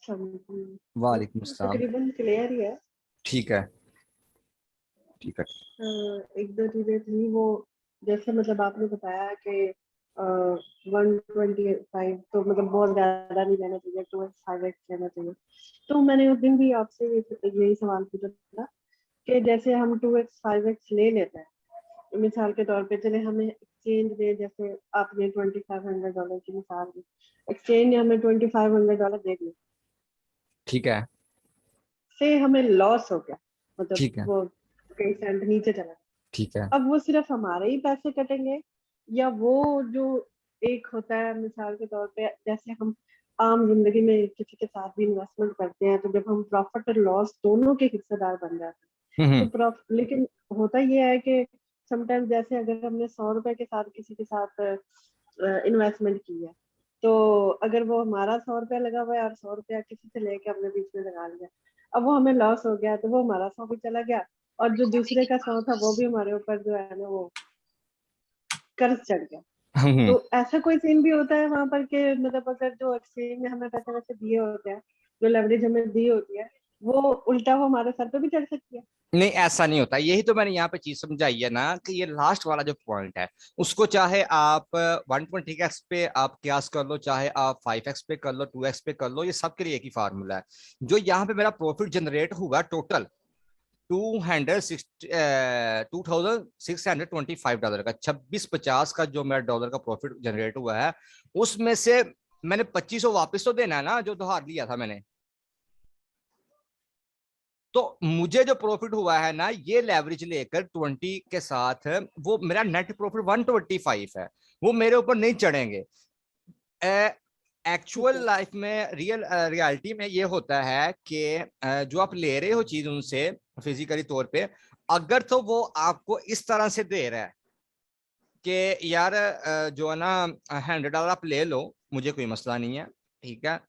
समझी। वालेकुम अस्सलाम। तकरीबन क्लियर ही है। ठीक है, ठीक है। एक दो चीजें थी वो, जैसे मतलब आपने बताया कि 125 तो मतलब बहुत ज्यादा नहीं लेना चाहिए, 2x 5x लेना चाहिए। तो मैंने उस दिन भी आपसे यही सवाल पूछा था कि जैसे हम 2x 5x ले लेते हैं, मिसाल के तौर पे चले हमें एक्सचेंज में, जैसे आपने $2500 की मिसाल दी, एक्सचेंज ने हमें $2500 दे दिए, ठीक है, से हमें लॉस हो गया, मतलब ठीक है, वो कई सेंट नीचे चला गया। ठीक है। अब वो सिर्फ हमारे ही पैसे कटेंगे, या वो जो एक होता है मिसाल के तौर पे, जैसे हम आम जिंदगी में किसी के साथ भी इन्वेस्टमेंट करते हैं तो जब हम प्रॉफिट और लॉस दोनों के हिस्सेदार बन जाते हैं तो हम्म। प्रॉफिट, लेकिन होता ये है कि समटाइम्स जैसे अगर हमने 100 रुपए के साथ किसी के साथ इन्वेस्टमेंट की है, तो अगर वो हमारा 100 रुपया लगा हुआ है और 100 रुपया किसी से लेके हमने बीच में लगा लिया, अब वो हमें लॉस हो गया तो वो हमारा 100 भी चला गया, और जो दूसरे का 100 था वो भी हमारे ऊपर जो है ना वो कर्ज चढ़ गया। हम्म। तो ऐसा कोई सीन भी होता है वहां पर कि मतलब अगर जो एक्सचेंज में हमें पैसे वैसे दिए होते हैं, जो लेवरेज हमें दी होती है, वो उल्टा वो हमारे सर पे भी चढ़ सकती है। नहीं, ऐसा नहीं होता। यही तो मैंने यहाँ पे चीज समझाई है ना, कि ये लास्ट वाला जो पॉइंट है, उसको चाहे आप 120x पे आप क्यास कर लो, चाहे आप 5x पे कर लो, 2x पे कर लो, ये सबके लिए एक ही फार्मूला है। जो यहाँ पे मेरा प्रॉफिट जनरेट हुआ टोटल 2625 डॉलर का, 2650 का जो मेरा डॉलर का प्रॉफिट जनरेट हुआ है, उसमें से मैंने 2500 वापस तो देना है ना, जो उधार लिया था मैंने। तो मुझे जो प्रॉफिट हुआ है ना, ये लेवरेज लेकर 20 के साथ, वो मेरा नेट प्रॉफिट 125 है, वो मेरे ऊपर नहीं चढ़ेंगे। ठीक एक्चुअल है। लाइफ में, रियलिटी में ये होता है कि जो आप ले रहे हो चीज उनसे फिजिकली तौर पे, अगर तो वो आपको इस तरह से दे रहा है कि यार जो है ना, $100 आप ले लो, मुझे कोई मसला नहीं है, ठीक है।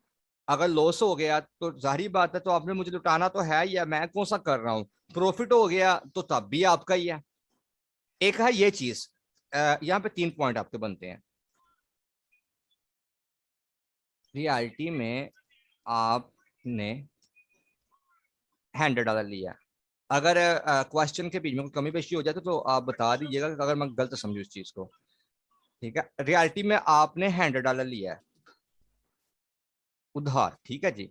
अगर लॉस हो गया तो जाहिर बात है, तो आपने मुझे लुटाना तो है, या मैं कौन सा कर रहा हूँ। प्रॉफिट हो गया तो तब भी आपका ही है। एक है ये चीज। यहाँ पे 3 पॉइंट आपके बनते हैं। रियलिटी में आपने $100 लिया। अगर क्वेश्चन के बीच में कोई कमी पेशी हो जाए तो आप बता दीजिएगा, कि अगर मैं गलत समझू इस चीज को। ठीक है, रियलिटी में आपने $100 लिया है उधार, ठीक है जी।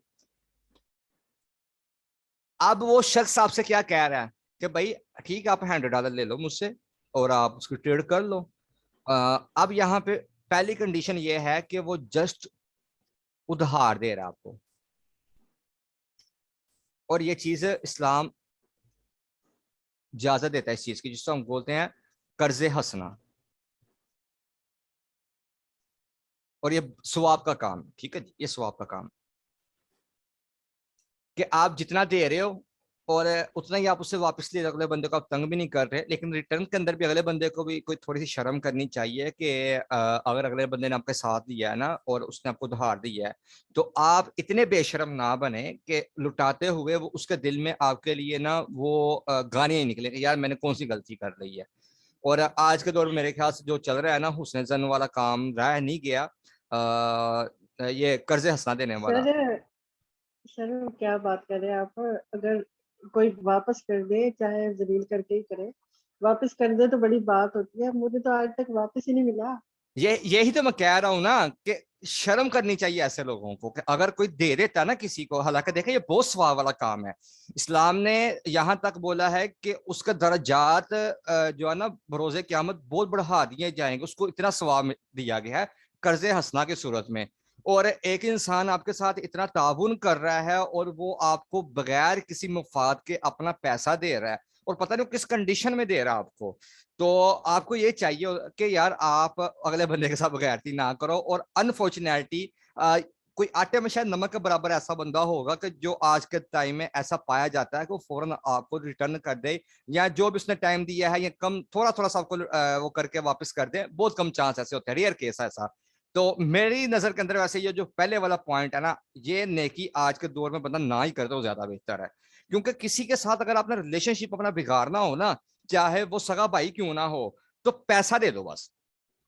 अब वो शख्स आपसे क्या कह रहा है कि भाई ठीक है, आप $100 ले लो मुझसे और आप उसकी ट्रेड कर लो। अब यहाँ पे पहली कंडीशन ये है कि वो जस्ट उधार दे रहा है आपको, और ये चीज इस्लाम इजाजत देता है इस चीज की, जिसको हम बोलते हैं कर्जे हंसना। और ये सवाब का काम, ठीक है, ये सवाब का काम, कि आप जितना दे रहे हो और उतना ही आप उससे वापस ले, अगले बंदे को आप तंग भी नहीं कर रहे, लेकिन रिटर्न के अंदर भी अगले बंदे को भी कोई थोड़ी सी शर्म करनी चाहिए कि अगर अगले बंदे ने आपके साथ दिया है ना और उसने आपको उधार दिया है, तो आप इतने बेशरम ना बने कि लुटाते हुए वो उसके दिल में आपके लिए ना वो गाने ही निकले कि यार मैंने कौन सी गलती कर रही है। और आज के दौर में मेरे ख्याल से जो चल रहा है ना, हुस्न ज़न वाला काम रह नहीं गया, ये कर्जे हंसना देने वाला। सर सर क्या बात कर रहे हैं आप? अगर कोई वापस कर दे, चाहे जलील करके ही करे, वापस कर दे तो बड़ी बात होती है। मुझे तो आज तक वापस ही नहीं मिला। ये यही तो मैं कह रहा हूं ना, कि शर्म करनी चाहिए ऐसे लोगों को, कि अगर कोई दे देता है ना किसी को, हालांकि देखे ये बहुत सवाब वाला काम है। इस्लाम ने यहाँ तक बोला है कि उसका दर्जात जो है ना, बरोज़े क़यामत बहुत बढ़ा दिए जाएंगे, उसको इतना सवाब दिया गया है कर्जे हंसना की सूरत में। और एक इंसान आपके साथ इतना ताउन कर रहा है और वो आपको बगैर किसी मुफाद के अपना पैसा दे रहा है, और पता नहीं किस कंडीशन में दे रहा है आपको। तो आपको ये चाहिए कि यार आप अगले बंदे के साथ बगैरती ना करो। और अनफॉर्चुनेटली कोई आटे में शायद नमक के बराबर ऐसा बंदा होगा कि जो आज के टाइम में ऐसा पाया जाता है कि वो फौरन आपको रिटर्न कर दे, या जो भी उसने टाइम दिया है, या कम थोड़ा थोड़ा सा आपको वो करके वापस कर दे। बहुत कम चांस ऐसे होते हैं, रेयर केस है ऐसा। तो मेरी नजर के अंदर वैसे ये जो पहले वाला पॉइंट है ना, ये नेकी आज के दौर में बंदा ना ही करे तो ज्यादा बेहतर है। क्योंकि किसी के साथ अगर आपने रिलेशनशिप अपना बिगाड़ना हो ना, चाहे वो सगा भाई क्यों ना हो, तो पैसा दे दो बस,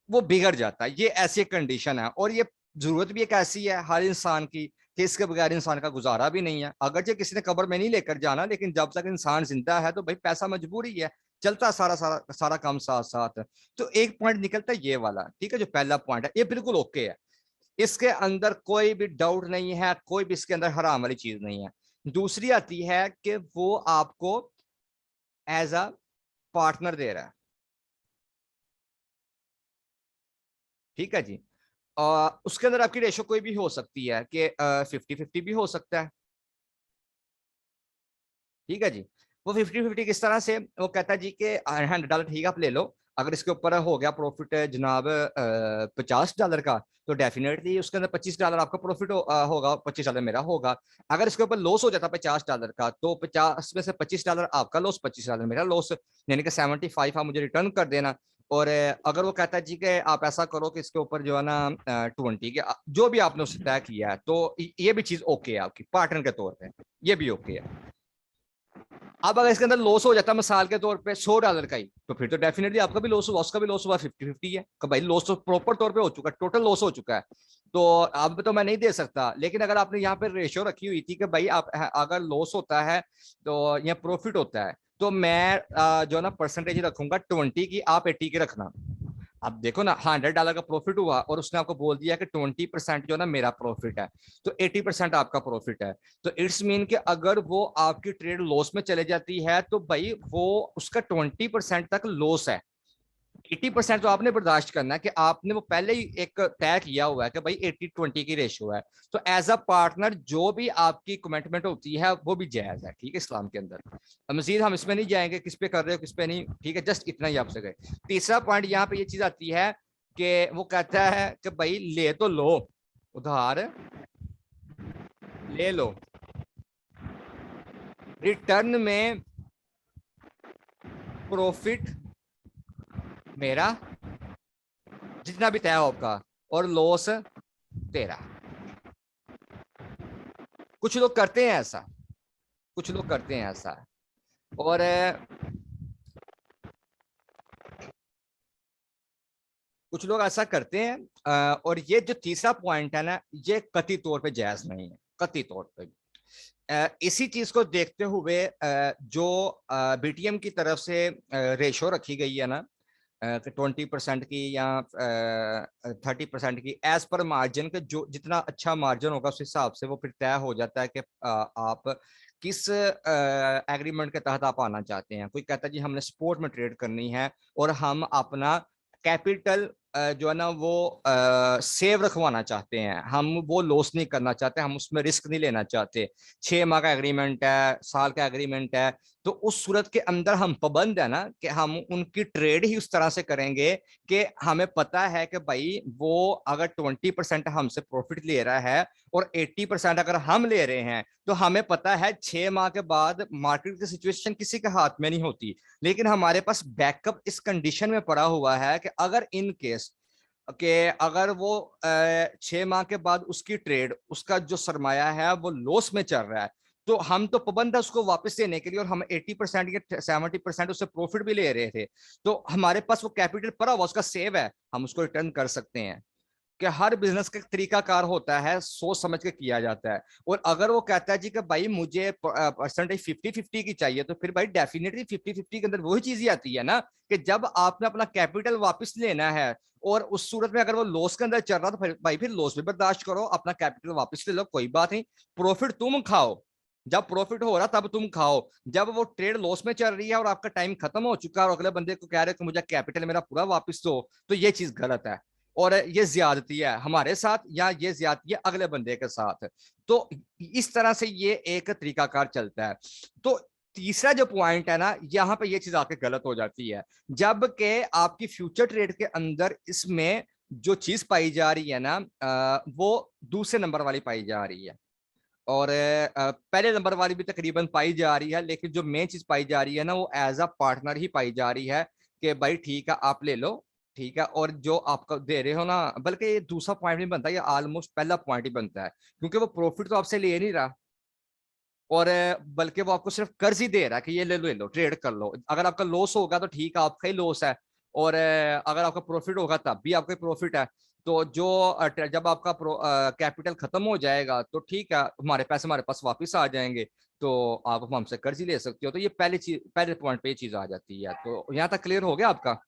वो बिगड़ जाता है। ये ऐसी कंडीशन है, और ये जरूरत भी एक ऐसी है हर इंसान की कि इसके बगैर इंसान का गुजारा भी नहीं है। अगरचे किसी ने कब्र में नहीं लेकर जाना, लेकिन जब तक इंसान जिंदा है तो भाई पैसा मजबूरी है, चलता सारा सारा सारा काम साथ साथ। तो एक पॉइंट निकलता है ये वाला, ठीक है, जो पहला पॉइंट है ये बिल्कुल ओके है, इसके अंदर कोई भी डाउट नहीं है, कोई भी इसके अंदर हराम वाली चीज नहीं है। दूसरी आती है कि वो आपको एज अ पार्टनर दे रहा है, ठीक है जी। उसके अंदर आपकी रेशो कोई भी हो सकती है कि 50-50 भी हो सकता है, ठीक है जी। वो 50-50 किस तरह से, वो कहता है जी कि $100 ठीक है आप ले लो, अगर इसके ऊपर हो गया प्रॉफिट जनाब $50 का, तो डेफिनेटली उसके अंदर $25 आपका प्रॉफिट होगा, $25 मेरा होगा। अगर इसके ऊपर लॉस हो जाता $50 का, तो 50 में से $25 आपका लॉस, $25 मेरा लॉस, यानी कि 75 आप मुझे रिटर्न कर देना। और अगर वो कहता है जी कि आप ऐसा करो कि इसके ऊपर जो है ना 20 के जो भी आपने उससे तय किया है, तो ये भी चीज ओके है आपकी पार्टनर के तौर पे, ये भी ओके है। अब अगर इसके अंदर लॉस हो जाता है मिसाल के तौर पे $100 का ही, तो फिर तो डेफिनेटली आपका भी लॉस हुआ, उसका भी लॉस हुआ, 50-50 है कि भाई लॉस तो प्रॉपर तौर पे हो चुका है, टोटल लॉस हो चुका है। तो अब तो मैं नहीं दे सकता, लेकिन अगर आपने यहाँ पे रेशियो रखी हुई थी कि भाई आप अगर लॉस होता है तो या प्रॉफिट होता है, तो मैं जो ना परसेंटेज रखूंगा 20 की, आप 80 की रखना। अब देखो ना, $100 का प्रॉफिट हुआ और उसने आपको बोल दिया कि 20% जो ना मेरा प्रॉफिट है, तो 80% आपका प्रॉफिट है। तो इट्स मीन कि अगर वो आपकी ट्रेड लॉस में चले जाती है, तो भाई वो उसका 20% तक लॉस है। 80% तो आपने बर्दाश्त करना है कि आपने वो पहले ही एक तय किया हुआ है कि भाई 80-20 की रेशियो है। तो एज अ पार्टनर जो भी आपकी कमिटमेंट होती है वो भी जायज है, ठीक है, इस्लाम के अंदर। मजीद हम इसमें नहीं जाएंगे किस पे कर रहे हो किस पे नहीं, ठीक है, जस्ट इतना ही आपसे गए। तीसरा पॉइंट यहाँ पे ये चीज आती है कि वो कहता है कि भाई ले तो लो, उधार ले लो, रिटर्न में प्रॉफिट मेरा जितना भी तय हो आपका, और लॉस तेरा। कुछ लोग करते हैं ऐसा, कुछ लोग करते हैं ऐसा, और कुछ लोग ऐसा करते हैं। और ये जो तीसरा पॉइंट है ना, ये कतई तौर पे जायज नहीं है, कतई तौर पे। इसी चीज को देखते हुए जो बीटीएम की तरफ से रेशो रखी गई है ना, 20% की या 30% की, एज पर मार्जिन के, जो जितना अच्छा मार्जिन होगा उस हिसाब से वो फिर तय हो जाता है कि आप किस एग्रीमेंट के तहत आप आना चाहते हैं। कोई कहता है जी हमने स्पोर्ट में ट्रेड करनी है और हम अपना कैपिटल जो है ना वो सेव रखवाना चाहते हैं, हम वो लॉस नहीं करना चाहते, हम उसमें रिस्क नहीं लेना चाहते। 6 माह का एग्रीमेंट है, साल का एग्रीमेंट है, तो उस सूरत के अंदर हम पाबंद है ना कि हम उनकी ट्रेड ही उस तरह से करेंगे कि हमें पता है कि भाई वो अगर 20% हमसे प्रॉफिट ले रहा है और 80% अगर हम ले रहे हैं, तो हमें पता है 6 माह के बाद मार्केट की सिचुएशन किसी के हाथ में नहीं होती, लेकिन हमारे पास बैकअप इस कंडीशन में पड़ा हुआ है कि अगर इन केस कि अगर वो 6 माह के बाद उसकी ट्रेड, उसका जो सरमाया है वो लॉस में चल रहा है, तो हम तो पाबंद है उसको वापस देने के लिए, और हम 80% या 70% उससे प्रॉफिट भी ले रहे थे, तो हमारे पास वो कैपिटल पड़ा हुआ, उसका सेव है, हम उसको रिटर्न कर सकते हैं। कि हर बिजनेस का तरीका कार होता है, सोच समझ के किया जाता है। और अगर वो कहता है जी कि भाई मुझे परसेंटेज 50-50 की चाहिए, तो फिर भाई डेफिनेटली 50-50 के अंदर वही चीज ही आती है ना कि जब आपने अपना कैपिटल वापस लेना है, और उस सूरत में अगर वो लॉस के अंदर चल रहा, तो फिर भाई फिर लॉस भी बर्दाश्त करो, अपना कैपिटल वापस ले लो, कोई बात नहीं। प्रॉफिट तुम खाओ, जब प्रॉफिट हो रहा तब तुम खाओ, जब वो ट्रेड लॉस में चल रही है और आपका टाइम खत्म हो चुका है और अगले बंदे को कह रहे हो कि मुझे कैपिटल मेरा पूरा वापस दो, तो ये चीज गलत है, और ये ज्यादती है हमारे साथ, या ये ज्यादती है अगले बंदे के साथ। तो इस तरह से ये एक तरीकाकार चलता है। तो तीसरा जो पॉइंट है ना, यहाँ पे ये चीज आके गलत हो जाती है, जबकि आपकी फ्यूचर ट्रेड के अंदर इसमें जो चीज पाई जा रही है ना, वो दूसरे नंबर वाली पाई जा रही है, और पहले नंबर वाली भी तकरीबन पाई जा रही है, लेकिन जो मेन चीज पाई जा रही है ना, वो एज अ पार्टनर ही पाई जा रही है कि भाई ठीक है आप ले लो, ठीक है, और जो आपको दे रहे हो ना, बल्कि ये दूसरा पॉइंट नहीं बनता, ये ऑलमोस्ट पहला पॉइंट ही बनता है, क्योंकि वो प्रॉफिट तो आपसे ले नहीं रहा, और बल्कि वो आपको सिर्फ कर्ज ही दे रहा है कि ये ले लो ट्रेड कर लो, अगर आपका लॉस होगा तो ठीक है आपका ही लॉस है, और अगर आपका प्रॉफिट होगा तब भी आपका प्रॉफिट है। तो जो जब आपका कैपिटल खत्म हो जाएगा तो ठीक है, हमारे पैसे हमारे पास वापस आ जाएंगे, तो आप हमसे कर्ज ही ले सकते हो। तो ये पहली चीज, पहले पॉइंट पे ये चीज आ जाती है। तो यहाँ तक क्लियर हो गया आपका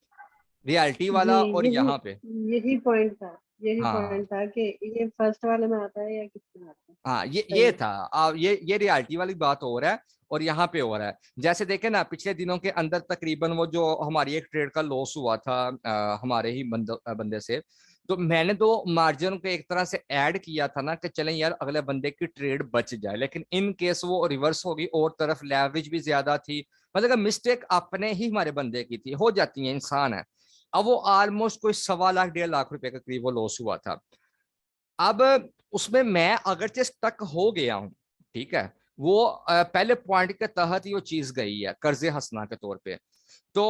रियलिटी जी, वाला और यही यहाँ पे। यही पॉइंट था, यही हाँ पॉइंट था कि ये फर्स्ट वाले में आता है या किसमें आता है। हाँ, सही ये है। था। ये रियलिटी वाली बात हो रहा है। और यहाँ पे हो रहा है, जैसे देखे ना पिछले दिनों के अंदर तकरीबन वो जो हमारी एक ट्रेड का लॉस हुआ था हमारे ही बंदे से। तो मैंने तो मार्जिन को एक तरह से ऐड किया था ना कि चलें यार अगले बंदे की ट्रेड बच जाए, लेकिन इन केस वो रिवर्स होगी और तरफ लेवरेज भी ज्यादा थी। मतलब मिस्टेक अपने ही हमारे बंदे की थी, हो जाती है, इंसान है। अब वो ऑलमोस्ट कोई 1.25 लाख 1.5 लाख रुपए के करीब वो लॉस हुआ था। अब उसमें मैं अगरचे स्टक हो गया हूं, ठीक है, वो पहले पॉइंट के तहत ही वो चीज गई है कर्जे हंसना के तौर पे। तो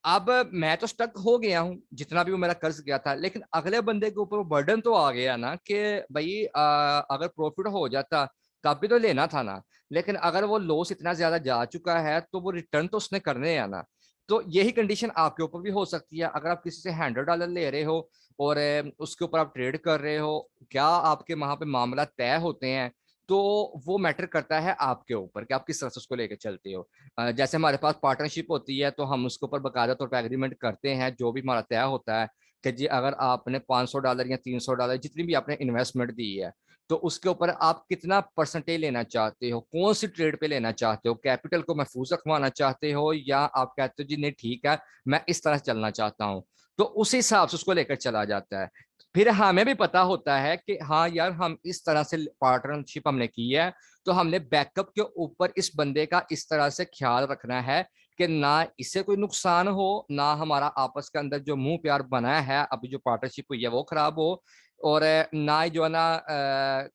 अब मैं तो स्टक हो गया हूं जितना भी वो मेरा कर्ज गया था, लेकिन अगले बंदे के ऊपर वो बर्डन तो आ गया ना कि भाई अगर प्रॉफिट हो जाता तब भी तो लेना था ना। लेकिन अगर वो लॉस इतना ज्यादा जा चुका है तो वो रिटर्न तो उसने करने हैं ना। तो यही कंडीशन आपके ऊपर भी हो सकती है। अगर आप किसी से $100 ले रहे हो और उसके ऊपर आप ट्रेड कर रहे हो, क्या आपके वहां पे मामला तय होते हैं, तो वो मैटर करता है आपके ऊपर कि आप किस तरह से उसको लेके चलते हो। जैसे हमारे पास पार्टनरशिप होती है तो हम उसके ऊपर बकायदा तौर पर एग्रीमेंट करते हैं, जो भी हमारा तय होता है कि जी अगर आपने $500 या $300 जितनी भी आपने इन्वेस्टमेंट दी है, तो उसके ऊपर आप कितना परसेंटेज लेना चाहते हो, कौन सी ट्रेड पे लेना चाहते हो, कैपिटल को महफूज रखवाना चाहते हो, या आप कहते हो जी नहीं ठीक है मैं इस तरह से चलना चाहता हूँ। तो उस हिसाब से उसको लेकर चला जाता है। फिर हमें भी पता होता है कि हाँ यार हम इस तरह से पार्टनरशिप हमने की है, तो हमने बैकअप के ऊपर इस बंदे का इस तरह से ख्याल रखना है कि ना इससे कोई नुकसान हो, ना हमारा आपस के अंदर जो मुंह प्यार बना है अभी जो पार्टनरशिप हुई है वो खराब हो, और ना ही जो है ना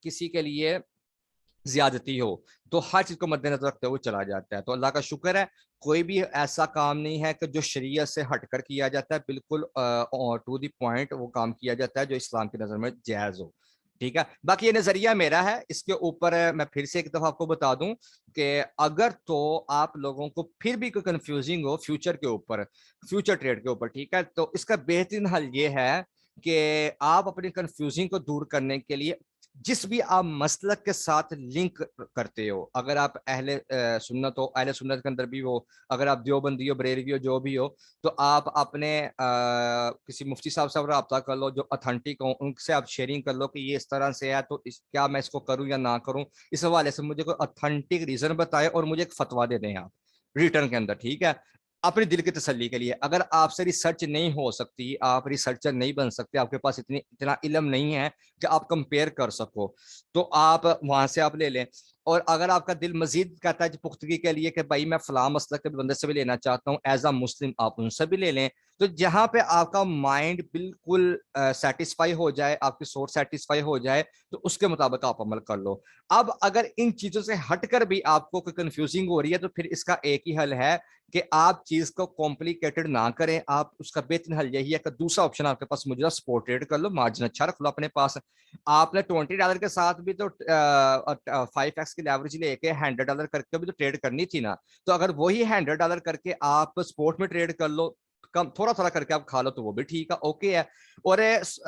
किसी के लिए ज्यादती हो। तो हर चीज को मद्देनजर रखते हुए चला जाता है। तो अल्लाह का शुक्र है कोई भी ऐसा काम नहीं है कि जो शरीयत से हटकर किया जाता है, बिल्कुल टू द पॉइंट वो काम किया जाता है जो इस्लाम की नजर में जायज हो। ठीक है, बाकी ये नजरिया मेरा है, इसके ऊपर मैं फिर से एक दफा आपको बता दूं कि अगर तो आप लोगों को फिर भी कोई कंफ्यूजिंग हो फ्यूचर के ऊपर, फ्यूचर ट्रेड के ऊपर, ठीक है, तो इसका बेहतरीन हल ये है कि आप अपनी कंफ्यूजिंग को दूर करने के लिए जिस भी आप मसलक के साथ लिंक करते हो, अगर आप अहले सुन्नत हो, अहले सुन्नत के अंदर भी हो, अगर आप देवबंदी हो, बरेलवी हो, जो भी हो, तो आप अपने किसी मुफ्ती साहब से रब्ता कर लो जो अथेंटिक हो, उनसे आप शेयरिंग कर लो कि ये इस तरह से है, तो क्या मैं इसको करूं या ना करूं, इस हवाले से मुझे कोई अथेंटिक रीजन बताए और मुझे एक फतवा दे दें आप रिटर्न के अंदर। ठीक है, अपने दिल की तसल्ली के लिए। अगर आपसे रिसर्च नहीं हो सकती, आप रिसर्चर नहीं बन सकते, आपके पास इतना इल्म नहीं है कि आप कंपेयर कर सको, तो आप वहां से आप ले लें। और अगर आपका दिल मजीद कहता है पुख्तगी के लिए कि भाई मैं फलां मसलक के बंदे से भी लेना चाहता हूँ एज अ मुस्लिम, आप उनसे भी ले लें। तो जहां पे आपका माइंड बिल्कुल सेटिस्फाई हो जाए, आपकी सोच सेटिस्फाई हो जाए, तो उसके मुताबिक आप अमल कर लो। अब अगर इन चीजों से हटकर भी आपको कोई कंफ्यूजिंग हो रही है, तो फिर इसका एक ही हल है कि आप चीज को कॉम्प्लिकेटेड ना करें। आप उसका बेहतरीन हल यही है कि दूसरा ऑप्शन आपके पास मौजूदा, स्पॉट ट्रेड कर लो, मार्जिन अच्छा रख लो अपने पास। आपने $20 के साथ भी तो 5x की लेवरेज लेके $100 करके भी तो ट्रेड करनी थी ना। तो अगर वही $100 करके आप स्पोर्ट में ट्रेड कर लो, कम थोड़ा थोड़ा करके आप खा लो, तो वो भी ठीक है, ओके है। और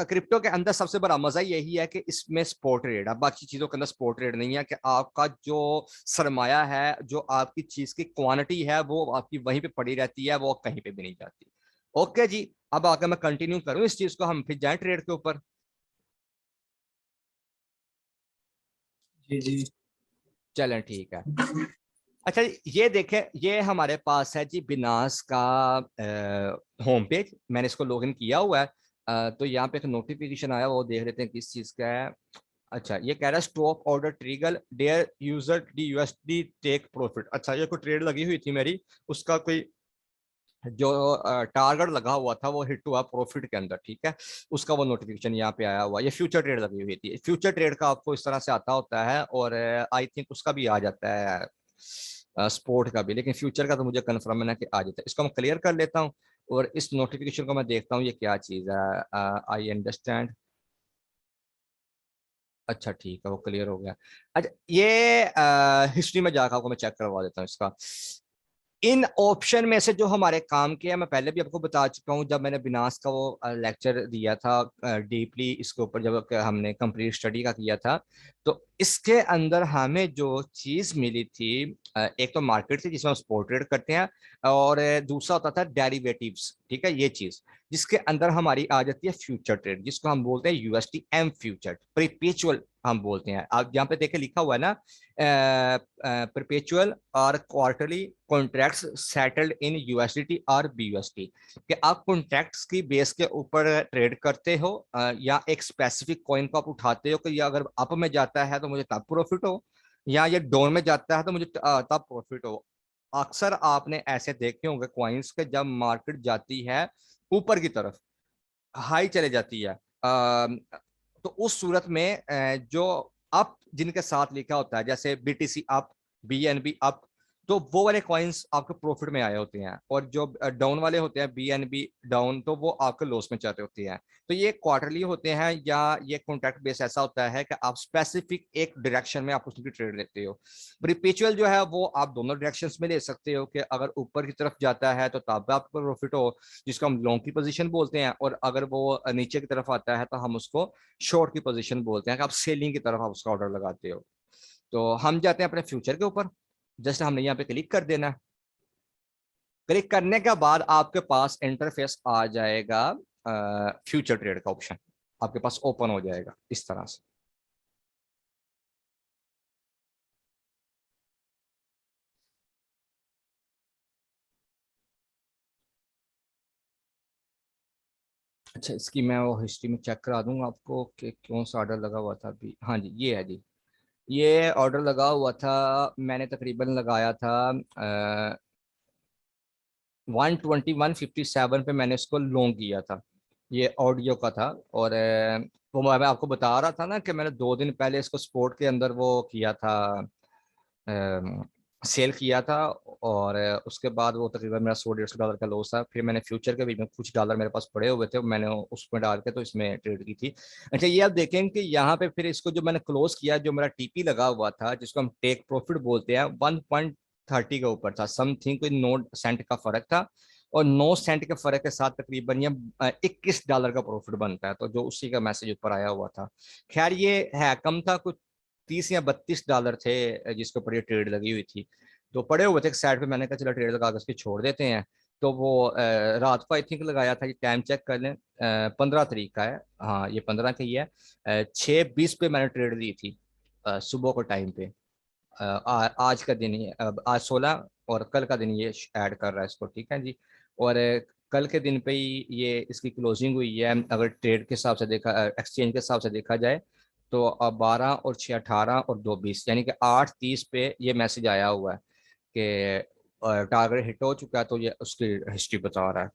क्रिप्टो के अंदर सबसे बड़ा मजा यही है कि इसमें स्पॉट ट्रेड है, बाकी चीजों के अंदर स्पॉट ट्रेड नहीं है, कि आपका जो सरमाया है, जो आपकी चीज की क्वांटिटी है, वो आपकी वहीं पे पड़ी रहती है, वो कहीं पे भी नहीं जाती। ओके जी, अब आगे मैं कंटिन्यू करूं इस चीज को, हम फिर जाएं ट्रेड के ऊपर। जी जी। चलें ठीक है। अच्छा, ये देखें, ये हमारे पास है जी बिनास का होम पेज, मैंने इसको लॉगिन किया हुआ है। तो यहाँ पे एक नोटिफिकेशन आया, वो देख लेते हैं किस चीज का है। अच्छा, ये कह रहा है stop order trigger there user D USD take profit. अच्छा, ये कोई ट्रेड लगी हुई थी मेरी, उसका कोई जो टारगेट लगा हुआ था वो हिट हुआ प्रॉफिट के अंदर, ठीक है, उसका वो नोटिफिकेशन यहाँ पे आया हुआ। ये फ्यूचर ट्रेड लगी हुई थी, फ्यूचर ट्रेड का आपको इस तरह से आता होता है, और आई थिंक उसका भी आ जाता है स्पोर्ट का भी, लेकिन फ्यूचर का तो मुझे कन्फर्म है कि आ जाता है। इसको मैं क्लियर कर लेता हूँ और इस नोटिफिकेशन को मैं देखता हूँ ये क्या चीज़ है। I understand. अच्छा ठीक है, वो क्लियर हो गया। अच्छा, ये हिस्ट्री में जाकर आपको मैं चेक करवा देता हूँ इसका। इन ऑप्शन में से जो हमारे काम के हैं, मैं पहले भी आपको बता चुका हूं, जब मैंने बिनास का वो लेक्चर दिया था डीपली इसके ऊपर, जब हमने कंप्लीट स्टडी का किया था, तो इसके अंदर हमें जो चीज मिली थी, एक तो मार्केट थी जिसमें हम स्पॉट ट्रेड करते हैं, और दूसरा होता था डेरिवेटिव्स। ठीक है, ये चीज जिसके अंदर हमारी आ जाती है फ्यूचर ट्रेड, जिसको हम बोलते हैं यूएसटी एम फ्यूचर, परपेचुअल हम बोलते हैं। आप यहाँ पे देखे लिखा हुआ है ना, परपेचुअल और quarterly contracts settled in USDT और बीयूएसडी, कि आप कॉन्ट्रैक्ट्स की बेस के ऊपर ट्रेड करते हो, या एक स्पेसिफिक कॉइन को आप उठाते हो कि ये अगर अप में जाता है तो मुझे तब प्रॉफिट हो, या ये डाउन में जाता है तो मुझे तब प्रॉफिट हो। अक्सर आपने ऐसे देखे होंगे कॉइन्स के, जब मार्केट जाती है ऊपर की तरफ, हाई चले जाती है, तो उस सूरत में जो अप जिनके साथ लिखा होता है, जैसे बीटीसी अप, बीएनबी अप, तो वो वाले कॉइन्स आपके प्रॉफिट में आए होते हैं, और जो डाउन वाले होते हैं बीएनबी डाउन, तो वो आपके लॉस में चल रहे होते हैं। तो ये क्वार्टरली होते हैं, या ये कॉन्ट्रैक्ट बेस ऐसा होता है कि आप स्पेसिफिक एक डायरेक्शन में आप उसकी ट्रेड लेते हो। परपेचुअल जो है वो आप दोनों डायरेक्शन में ले सकते हो, कि अगर ऊपर की तरफ जाता है तो तब आपको प्रॉफिट हो, जिसको हम लॉन्ग की पोजीशन बोलते हैं, और अगर वो नीचे की तरफ आता है तो हम उसको शॉर्ट की पोजीशन बोलते हैं, कि आप सेलिंग की तरफ आप उसका ऑर्डर लगाते हो। तो हम जाते हैं अपने फ्यूचर के ऊपर, जस्ट हमने यहाँ पे क्लिक कर देना है। क्लिक करने के बाद आपके पास इंटरफेस आ जाएगा, फ्यूचर ट्रेड का ऑप्शन आपके पास ओपन हो जाएगा इस तरह से। अच्छा, इसकी मैं वो हिस्ट्री में चेक करा दूंगा आपको कि कौन सा ऑर्डर लगा हुआ था अभी। हाँ जी, ये है जी, ये ऑर्डर लगा हुआ था, मैंने तकरीबन लगाया था 121.57 पे मैंने इसको लॉन्ग किया था। ये ऑडियो का था, और वो मैं आपको बता रहा था ना कि मैंने 2 दिन पहले इसको स्पोर्ट के अंदर वो किया था, सेल किया था, और उसके बाद वो तकरीबन मेरा 100-150 डॉलर का लॉस था। फिर मैंने फ्यूचर के भी में कुछ डॉलर मेरे पास पड़े हुए थे, मैंने उसमें डाल के तो इसमें ट्रेड की थी। अच्छा, ये आप देखें कि यहाँ पे फिर इसको जो मैंने क्लोज किया, जो मेरा टीपी लगा हुआ था जिसको हम टेक प्रॉफिट बोलते हैं, 1.30 के ऊपर था, समथिंग कोई 9 सेंट का फर्क था, और 9 सेंट के फर्क के साथ तकरीबन ये 21 डॉलर का प्रॉफिट बनता है, तो जो उसी का मैसेज ऊपर आया हुआ था। खैर ये है कम था, कुछ 30 या 32 डॉलर थे जिसके ऊपर ये ट्रेड लगी हुई थी, तो पड़े हुए थे एक साइड पे। मैंने कहा चलो ट्रेड लगा के इसकी छोड़ देते हैं। तो वो रात को आई थिंक लगाया था, ये टाइम चेक कर लें, 15 तारीख का है, हाँ ये 15 की ही है। 6:20 पे मैंने ट्रेड ली थी, सुबह को टाइम पे। आज का दिन ही आज 16, और कल का दिन ये ऐड कर रहा है इसको, ठीक है जी। और कल के दिन पे ही ये इसकी क्लोजिंग हुई है, अगर ट्रेड के हिसाब से देखा, एक्सचेंज के हिसाब से देखा जाए, तो 12 और 6 18 और 2 20, यानी कि 8:30 पे ये मैसेज आया हुआ है कि टारगेट हिट हो चुका है, तो ये उसकी हिस्ट्री बता रहा है।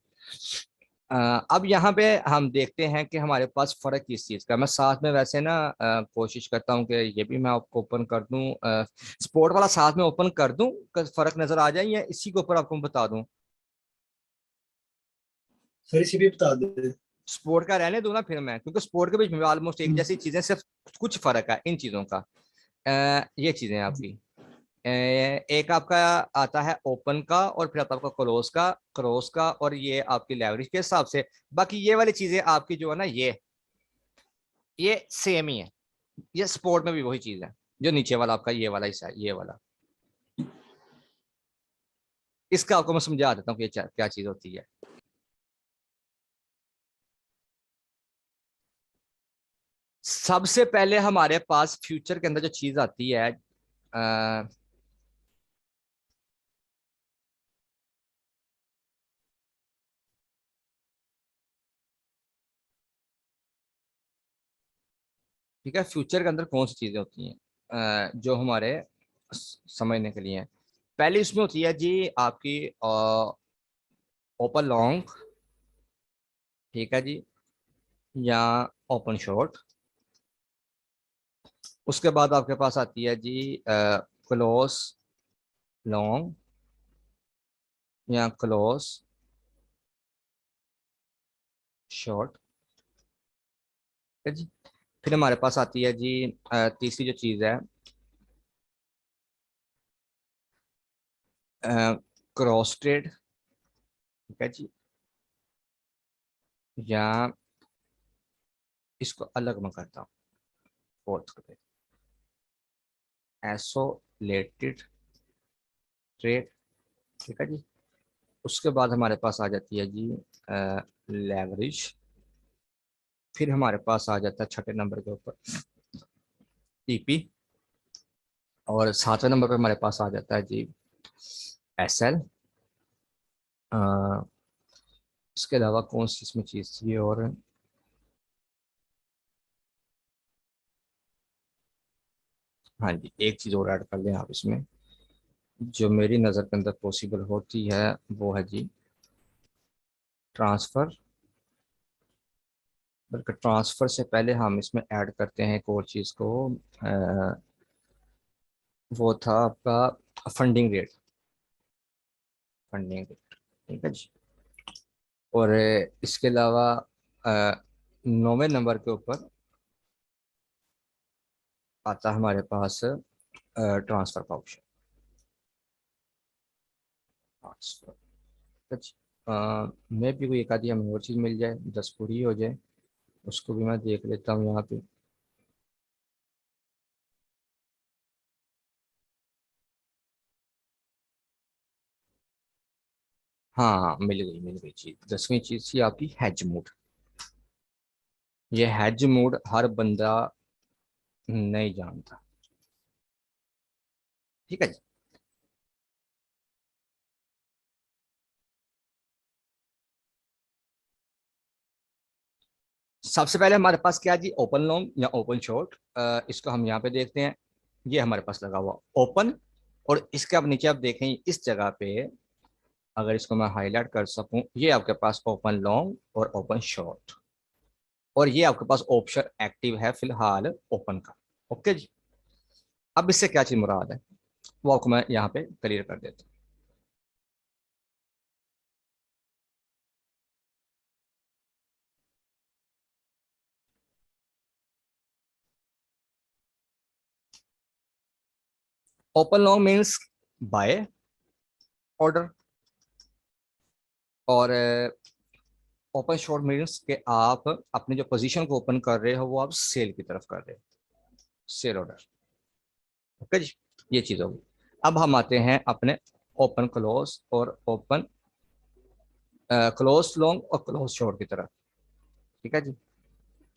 अब यहाँ पे हम देखते हैं कि हमारे पास फर्क किस चीज़ का। मैं साथ में वैसे ना कोशिश करता हूँ कि ये भी मैं आपको ओपन कर दूँ, स्पोर्ट वाला साथ में ओपन कर दूँ, फर्क नजर आ जाए, या इसी के ऊपर आपको बता दूँ। सर इसी भी बता दे। स्पोर्ट का रहने दूँ ना फिर मैं, क्योंकि स्पोर्ट के बीच में ऑलमोस्ट एक जैसी चीजें, सिर्फ कुछ फर्क है इन चीजों का। ये चीजें आपकी, एक आपका आता है ओपन का, और फिर आता है आपका क्लोज का, और ये आपकी लेवरेज के हिसाब से। बाकी ये वाली चीजें आपकी जो है ना, ये सेम ही है, ये स्पोर्ट में भी वही चीज है, जो नीचे वाला आपका ये वाला हिस्सा है, ये वाला। इसका आपको मैं समझा देता हूँ कि ये क्या चीज होती है। सबसे पहले हमारे पास फ्यूचर के अंदर जो चीज आती है, ठीक है, फ्यूचर के अंदर कौन सी चीजें होती हैं जो हमारे समझने के लिए हैं। पहली इसमें होती है जी आपकी ओपन लॉन्ग, ठीक है जी, या ओपन शॉर्ट। उसके बाद आपके पास आती है जी क्लोज लॉन्ग, या क्लोज शॉर्ट, ठीक है जी। फिर हमारे पास आती है जी तीसरी जो चीज है, क्रॉस ट्रेड, ठीक है जी, या इसको अलग मैं करता हूँ, फोर्थ पे एसोलेटेड ट्रेड, ठीक है जी। उसके बाद हमारे पास आ जाती है जी लेवरेज, फिर हमारे पास आ जाता है छठे नंबर के ऊपर ईपी, और सातवें नंबर पे हमारे पास आ जाता है जी एसएल। इसके अलावा कौन सी इसमें चीज़ थी, और हाँ जी एक चीज़ और ऐड कर लें आप इसमें, जो मेरी नज़र के अंदर पॉसिबल होती है वो है जी ट्रांसफ़र। बल्कि ट्रांसफ़र से पहले हम इसमें ऐड करते हैं एक और चीज़ को, वो था आपका फंडिंग रेट, फंडिंग रेट, ठीक है जी। और इसके अलावा नौवें नंबर के ऊपर आता है हमारे पास ट्रांसफ़र का ऑप्शन, ट्रांसफ़र, ठीक है जी। मैं भी कोई एक आधी हमें और चीज़ मिल जाए, 10 पूरी हो जाए, उसको भी मैं देख लेता हूँ यहाँ पे। हाँ हाँ मिल गई चीज़, 10वीं चीज़ थी आपकी हैज मोड। ये हैज मोड हर बंदा नहीं जानता, ठीक है जी। सबसे पहले हमारे पास क्या है जी, ओपन लॉन्ग या ओपन शॉर्ट। इसको हम यहाँ पे देखते हैं, ये हमारे पास लगा हुआ ओपन, और इसके अब नीचे आप देखें इस जगह पे, अगर इसको मैं हाईलाइट कर सकूं, ये आपके पास ओपन लॉन्ग और ओपन शॉर्ट, और ये आपके पास ऑप्शन एक्टिव है फिलहाल ओपन का। ओके जी, अब इससे क्या चीज मुराद है वो आपको मैं यहाँ पे क्लियर कर देता हूँ। Open long means by order, और ओपन शॉर्ट मीन्स कि आप अपने जो पोजीशन को ओपन कर रहे हो वो आप सेल की तरफ कर रहे हो, सेल ऑर्डर। ओके जी, ये चीज होगी। अब हम आते हैं अपने ओपन क्लोज और ओपन क्लोज लॉन्ग और क्लोज शॉर्ट की तरफ, ठीक है जी।